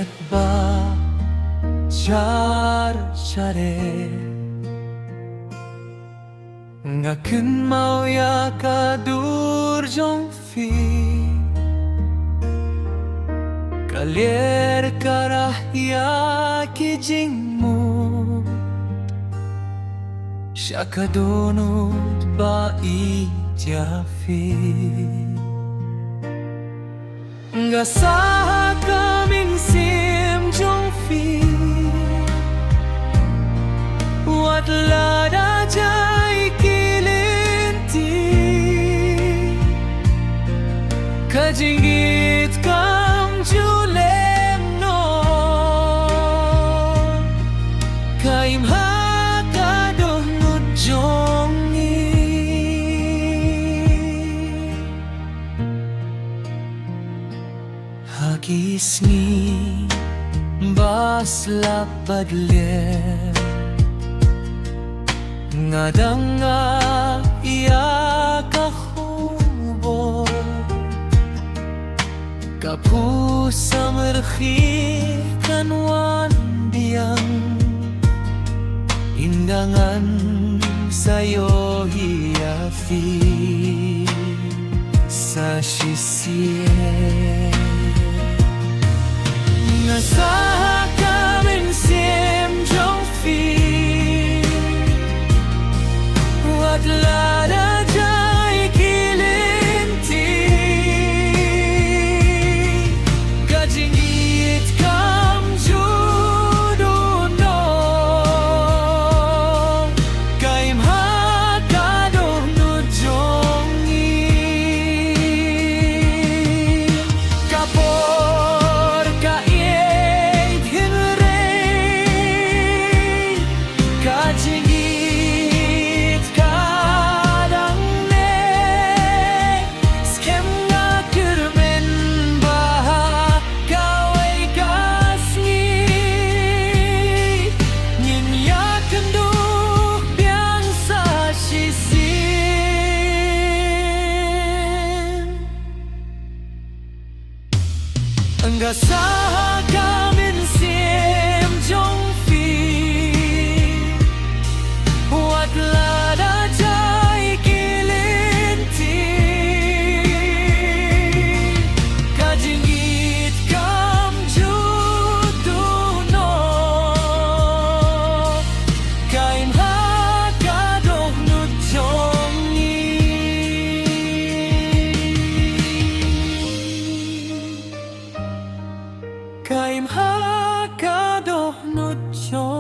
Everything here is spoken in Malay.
Ngunit ba jar-jare nga kun mau ya ka dur jong fi Kalier karah ya ki jing mu Syaka donut ba i jafi Nga sa kaming sim jong fi Wat la da jai kilinti Kajingit kam julem no Kaim hakadoh nutjongi Hagisni bas labadler Ngadanga iya kahubo Kapu samerhi kanwan biang Indangan sayo hiyafi Sa sisiye Nga kamin sim jong fi Wat la da jai kilinti Kajingit kam judo no Kaim hakadoh nujongi Kapor kait hinrei Kajingit kadang ne Skem nga kirmen baha kawai kasni Nginyakan duh biang sa sisin Engga sa kamin sim jong fi Wat la da jai kilinti Kajingit kam judo no Kaim hakadoh nutjongi Kaim hakadoh nutjongi